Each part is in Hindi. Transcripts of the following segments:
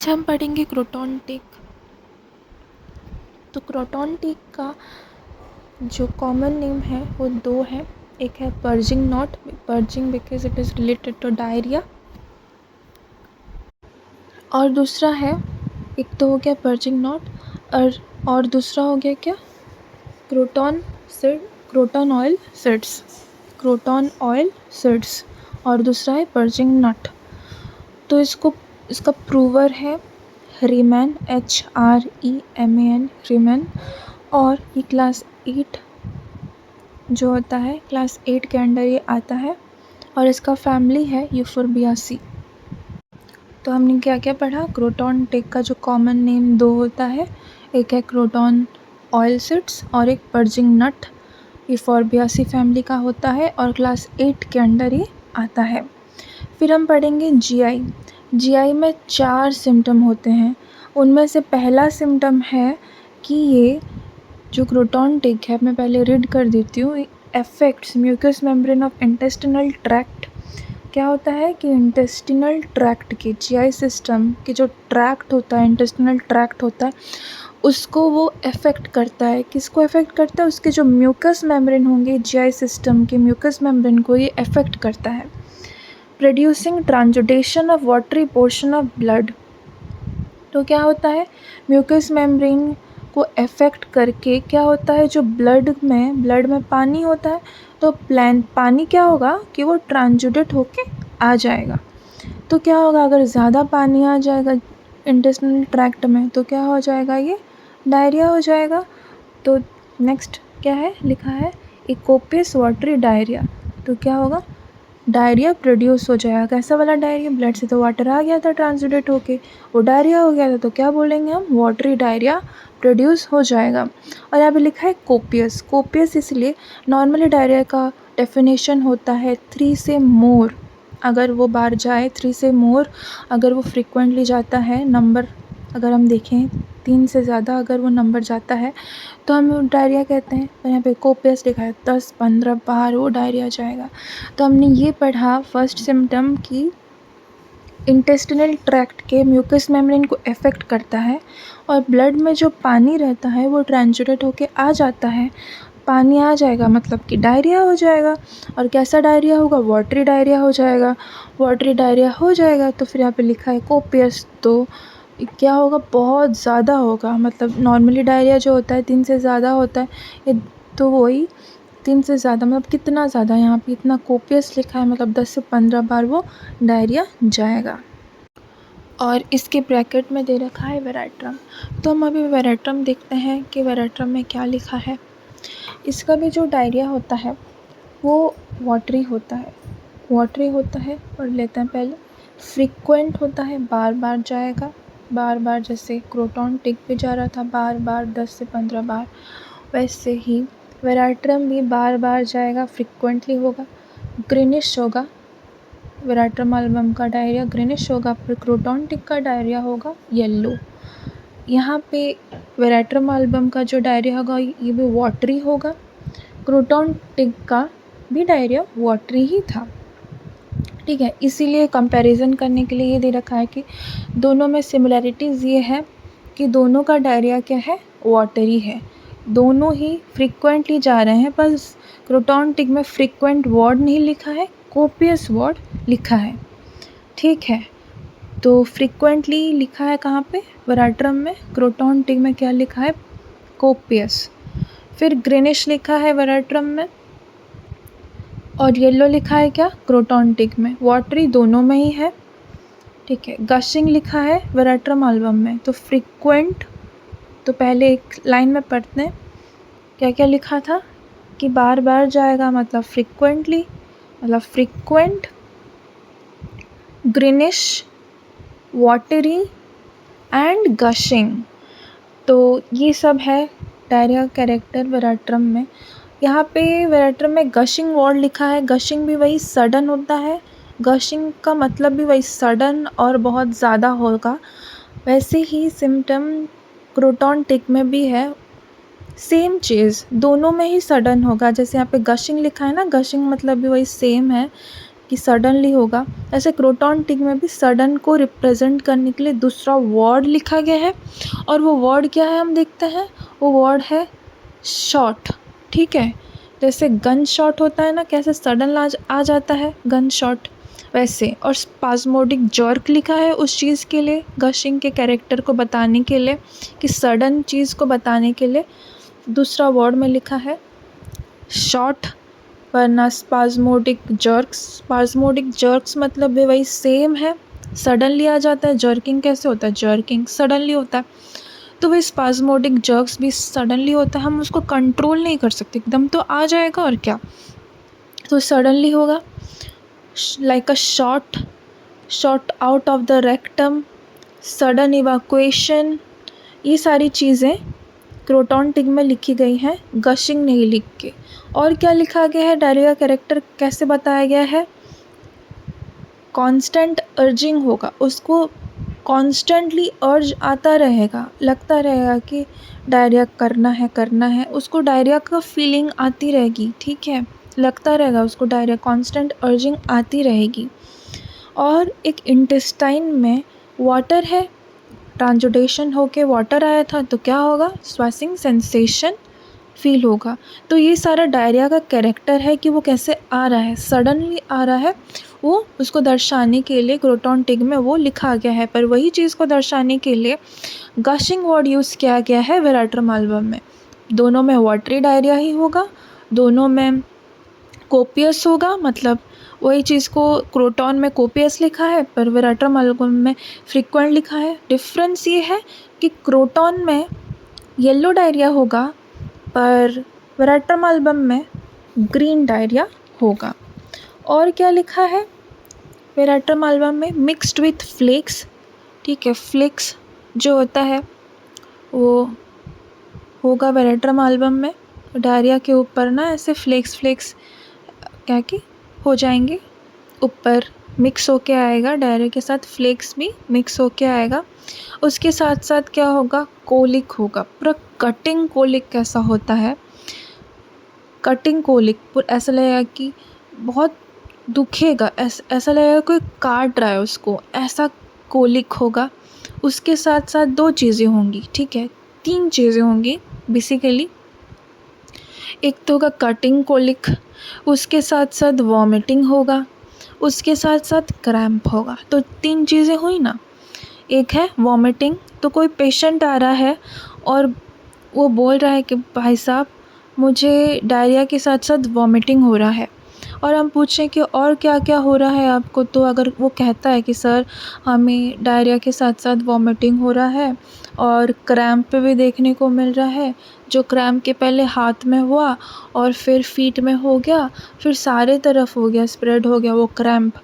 आज हम पढ़ेंगे क्रोटॉन टिक। तो क्रोटॉन टिक का जो कॉमन नेम है वो दो है। एक है purging not, purging because it is related to diarrhoea, और दूसरा है, एक तो हो गया पर्जिंग नॉट और दूसरा हो गया क्या, croton seed, croton oil seeds, croton oil seeds, और दूसरा है पर्जिंग नट। तो इसका प्रूवर है रीमैन, HREMAN, रीमैन, और ये क्लास 8 जो होता है, क्लास 8 के अंडर ये आता है, और इसका फैमिली है यूफोर्बियासी। तो हमने क्या क्या पढ़ा, क्रोटॉन टिक का जो कॉमन नेम दो होता है, एक है क्रोटॉन ऑयल सीड्स और एक पर्जिंग नट, यूफोर्बियासी फैमिली का होता है और क्लास 8 के अंडर ये आता है। फिर हम पढ़ेंगे GI में 4 सिम्टम होते हैं। उनमें से पहला सिम्टम है कि ये जो क्रोटॉन टिक है, मैं पहले रीड कर देती हूँ, effects mucous membrane of intestinal tract. क्या होता है कि इंटेस्टिनल ट्रैक्ट के, GI सिस्टम के जो ट्रैक्ट होता है, इंटेस्टिनल ट्रैक्ट होता है, उसको वो अफेक्ट करता है। किसको अफेक्ट करता है? उसके जो म्यूकस मेम्ब्रेन होंगे, GI सिस्टम के म्यूकस मेम्ब्रेन को ये अफेक्ट करता है। Producing transudation of watery portion of blood. तो क्या होता है, म्यूकस मेम्ब्रेन को अफेक्ट करके क्या होता है, जो ब्लड में पानी होता है, तो पानी क्या होगा कि वो ट्रांसुडेट होके आ जाएगा। तो क्या होगा, अगर ज़्यादा पानी आ जाएगा इंटेस्टिनल ट्रैक्ट में तो क्या हो जाएगा, ये डायरिया हो जाएगा। तो नेक्स्ट क्या है, लिखा है इकोपियस वाटरी डायरिया। तो क्या होगा, डायरिया प्रोड्यूस हो जाएगा। कैसा वाला डायरिया, ब्लड से तो वाटर आ गया था ट्रांसुडेट होके, वो डायरिया हो गया था, तो क्या बोलेंगे हम, वाटरी डायरिया प्रोड्यूस हो जाएगा। और यहाँ पे लिखा है कोपियस, कोपियस इसलिए, नॉर्मली डायरिया का डेफिनेशन होता है 3 से मोर, अगर वो बार जाए 3 से मोर, अगर वो फ्रिक्वेंटली जाता है, नंबर अगर हम देखें 3 से ज़्यादा अगर वो नंबर जाता है तो हम डायरिया कहते हैं। और यहाँ पे कोपियस लिखा है, 10-15 बार वो डायरिया जाएगा। तो हमने ये पढ़ा फर्स्ट सिम्टम की इंटेस्टिनल ट्रैक्ट के म्यूकस मेम्ब्रेन को अफेक्ट करता है और ब्लड में जो पानी रहता है वो ट्रांसुडेट होके आ जाता है। पानी आ जाएगा मतलब कि डायरिया हो जाएगा। और कैसा डायरिया होगा, वाटरी डायरिया हो जाएगा। वाटरी डायरिया हो जाएगा तो फिर यहाँ पे लिखा है कोपियस, तो क्या होगा, बहुत ज़्यादा होगा। मतलब नॉर्मली डायरिया जो होता है 3 से ज़्यादा होता है, ये तो वही 3 से ज़्यादा, मतलब कितना ज़्यादा, यहाँ पे इतना कोपियस लिखा है, मतलब 10 से 15 बार वो डायरिया जाएगा। और इसके ब्रैकेट में दे रखा है वेराट्रम। तो हम अभी वेराट्रम देखते हैं कि वेराट्रम में क्या लिखा है। इसका भी जो डायरिया होता है वो वाटरी होता है, पढ़ लेते हैं पहले। फ्रीक्वेंट होता है, बार बार जाएगा, बार बार, जैसे क्रोटॉन टिक पे जा रहा था बार बार 10 से 15 बार, वैसे ही वेराट्रम भी बार बार जाएगा, फ्रीक्वेंटली होगा, ग्रीनिश होगा। वेराट्रम एल्बम का डायरिया ग्रीनिश होगा, पर क्रोटॉन टिक का डायरिया होगा येलो। यहाँ पे वेराट्रम एल्बम का जो डायरिया होगा ये भी वाटरी होगा, क्रोटॉन टिक का भी डायरिया वाटरी ही था। ठीक है, इसीलिए कंपैरिजन करने के लिए ये दे रखा है कि दोनों में सिमिलैरिटीज़ ये है कि दोनों का डायरिया क्या है, वाटरी है। दोनों ही फ्रीक्वेंटली जा रहे हैं, पर क्रोटॉन टिक में फ्रीक्वेंट वर्ड नहीं लिखा है, कोपियस वर्ड लिखा है। ठीक है, तो फ्रीक्वेंटली लिखा है कहाँ पे, वेराट्रम में। क्रोटॉन टिक में क्या लिखा है, कोपियस। फिर ग्रीनिश लिखा है वेराट्रम में और येलो लिखा है क्या, क्रोटॉन टिक में। वाटरी दोनों में ही है। ठीक है, गशिंग लिखा है वेराट्रम एल्बम में। तो फ्रीक्वेंट, तो पहले एक लाइन में पढ़ते हैं क्या क्या लिखा था कि बार बार जाएगा, मतलब फ्रीक्वेंटली, मतलब frequent, greenish, watery and gushing. तो ये सब है डायरिया कैरेक्टर वेराट्रम में। यहाँ पे वेराट्रम में गशिंग वर्ड लिखा है, गशिंग भी वही सडन होता है, गशिंग का मतलब भी वही सडन और बहुत ज़्यादा होगा। वैसे ही सिम्टम क्रोटॉन टिक में भी है, सेम चीज़, दोनों में ही सडन होगा। जैसे यहाँ पे गशिंग लिखा है ना, गशिंग मतलब भी वही सेम है कि सडनली होगा, ऐसे क्रोटॉन टिक में भी सडन को रिप्रेजेंट करने के लिए दूसरा वर्ड लिखा गया है। और वो वर्ड क्या है हम देखते हैं, वो वर्ड है शॉट। ठीक है, जैसे गन शॉट होता है ना, कैसे सडन आ जाता है गन शॉट, वैसे। और स्पाज्मोडिक जर्क लिखा है उस चीज़ के लिए, गशिंग के कैरेक्टर को बताने के लिए, कि सडन चीज़ को बताने के लिए दूसरा वर्ड में लिखा है शॉट। वरना स्पाज्मोडिक जर्क्स मतलब भी वही सेम है, सडनली आ जाता है। जर्किंग कैसे होता है, जर्किंग सडनली होता है, तो वही स्पाज्मोडिक जर्क्स भी सडनली होता है, हम उसको कंट्रोल नहीं कर सकते, एकदम तो आ जाएगा और क्या, तो सडनली होगा। Like a shot out of the rectum, sudden evacuation, ये सारी चीज़ें क्रोटॉन टिक में लिखी गई हैं, गशिंग नहीं लिख के। और क्या लिखा गया है, डायरिया कैरेक्टर कैसे बताया गया है, कांस्टेंट अर्जिंग होगा, उसको कॉन्स्टेंटली अर्ज आता रहेगा, लगता रहेगा कि डायरिया करना है, उसको डायरिया का फीलिंग आती रहेगी। ठीक है, लगता रहेगा उसको डायरिया, कांस्टेंट अर्जिंग आती रहेगी। और एक इंटेस्टाइन में वाटर है, ट्रांसजुडेशन होके वाटर आया था, तो क्या होगा, स्वासिंग सेंसेशन फील होगा। तो ये सारा डायरिया का कैरेक्टर है कि वो कैसे आ रहा है, सडनली आ रहा है, वो उसको दर्शाने के लिए क्रोटॉन टिक में वो लिखा गया है। पर वही चीज़ को दर्शाने के लिए गशिंग वर्ड यूज़ किया गया है वेराट्रम एल्बम में। दोनों में वाटरी डायरिया ही होगा, दोनों में कोपियस होगा, मतलब वही चीज़ को क्रोटॉन में कोपियस लिखा है पर वेराट्रम एल्बम में फ्रीक्वेंट लिखा है। डिफरेंस ये है कि क्रोटॉन में येलो डायरिया होगा पर वेराट्रम एल्बम में ग्रीन डायरिया होगा। और क्या लिखा है वेराट्रम एल्बम में, मिक्स्ड विथ फ्लेक्स। ठीक है, फ्लेक्स जो होता है वो होगा वेराट्रम एल्बम में, डायरिया के ऊपर ना ऐसे फ्लेक्स क्या कि हो जाएंगे, ऊपर मिक्स होके आएगा, डायरिया के साथ फ्लेक्स भी मिक्स होके आएगा। उसके साथ साथ क्या होगा, कोलिक होगा, पूरा कटिंग कोलिक कैसा होता है, कटिंग कोलिक, ऐसा लगेगा कि बहुत दुखेगा, ऐसा लगेगा कोई काट रहा है उसको, ऐसा कोलिक होगा। उसके साथ साथ दो चीज़ें होंगी, ठीक है, तीन चीज़ें होंगी बेसिकली। एक तो होगा कटिंग कोलिक, उसके साथ साथ वॉमिटिंग होगा, उसके साथ साथ क्रैम्प होगा। तो तीन चीज़ें हुई ना। एक है वॉमिटिंग, तो कोई पेशेंट आ रहा है और वो बोल रहा है कि भाई साहब मुझे डायरिया के साथ साथ वॉमिटिंग हो रहा है, और हम पूछें कि और क्या क्या हो रहा है आपको, तो अगर वो कहता है कि सर हमें डायरिया के साथ साथ वॉमिटिंग हो रहा है और क्रैम्प भी देखने को मिल रहा है, जो क्रैम्प के पहले हाथ में हुआ और फिर फीट में हो गया, फिर सारे तरफ हो गया, स्प्रेड हो गया वो क्रैम्प,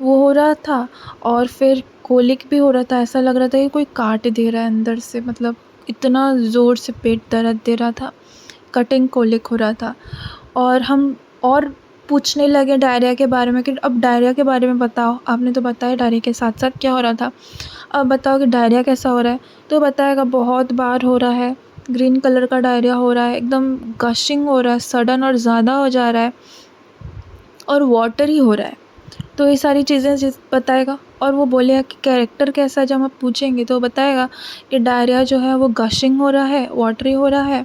वो हो रहा था। और फिर कोलिक भी हो रहा था, ऐसा लग रहा था कि कोई काट दे रहा है अंदर से, मतलब इतना ज़ोर से पेट दर्द दे रहा था, कटिंग कोलिक हो रहा था। और हम और पूछने लगे डायरिया के बारे में कि अब डायरिया के बारे में बताओ, आपने तो बताया डायरिया के साथ साथ क्या हो रहा था, अब बताओ कि डायरिया कैसा हो रहा है। तो बताएगा बहुत बार हो रहा है, ग्रीन कलर का डायरिया हो रहा है, एकदम गशिंग हो रहा है, सडन और ज़्यादा हो जा रहा है और वाटरी हो रहा है। तो ये सारी चीज़ें बताएगा। और वो बोलेगा कि कैरेक्टर कैसा है, जब हम पूछेंगे तो बताएगा कि डायरिया जो है वो गशिंग हो रहा है, वाटरी हो रहा है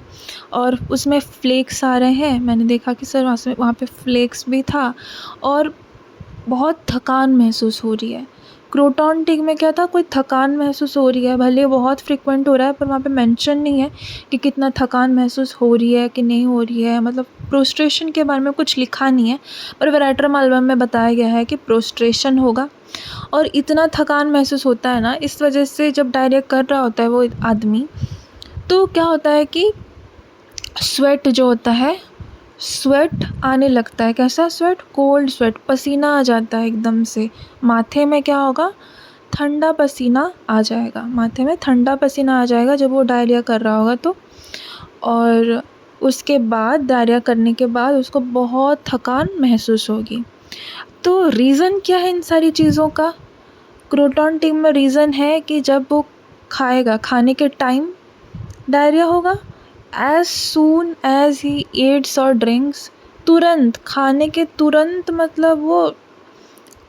और उसमें फ्लेक्स आ रहे हैं। मैंने देखा कि सर वहाँ पे फ्लेक्स भी था और बहुत थकान महसूस हो रही है। क्रोटॉन टिक में क्या था, कोई थकान महसूस हो रही है, भले बहुत फ्रिक्वेंट हो रहा है पर वहाँ पे मेंशन नहीं है कि कितना थकान महसूस हो रही है कि नहीं हो रही है, मतलब प्रोस्ट्रेशन के बारे में कुछ लिखा नहीं है। पर वेराट्रम एल्बम में बताया गया है कि प्रोस्ट्रेशन होगा और इतना थकान महसूस होता है ना, इस वजह से जब डायरिया कर रहा होता है वो आदमी, तो क्या होता है कि स्वेट जो होता है, स्वेट आने लगता है। कैसा स्वेट, कोल्ड स्वेट, पसीना आ जाता है एकदम से, माथे में क्या होगा, ठंडा पसीना आ जाएगा, माथे में ठंडा पसीना आ जाएगा जब वो डायरिया कर रहा होगा तो। और उसके बाद डायरिया करने के बाद उसको बहुत थकान महसूस होगी। तो रीज़न क्या है इन सारी चीज़ों का, क्रोटॉन टिक में रीज़न है कि जब वो खाएगा, खाने के टाइम डायरिया होगा, as soon as he eats or drinks, तुरंत, खाने के तुरंत, मतलब वो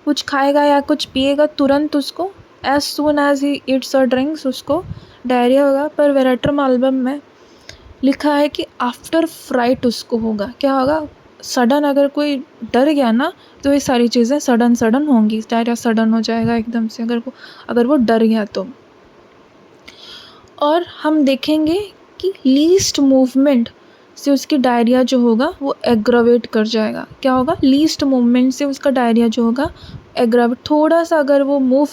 कुछ खाएगा या कुछ पिएगा तुरंत उसको एज सून एज ही ईट्स और ड्रिंक्स उसको डायरिया होगा। पर वेरेट्रम एल्बम में लिखा है कि आफ्टर फ्राइट उसको होगा, क्या होगा, सडन अगर कोई डर गया ना तो ये सारी चीज़ें सडन होंगी, डायरिया सडन हो जाएगा एकदम से अगर वो डर गया तो। और हम देखेंगे कि लीस्ट मूवमेंट से उसकी डायरिया जो होगा वो एग्रावेट कर जाएगा। क्या होगा, लीस्ट मूवमेंट से उसका डायरिया जो होगा एग्रावेट, थोड़ा सा अगर वो मूव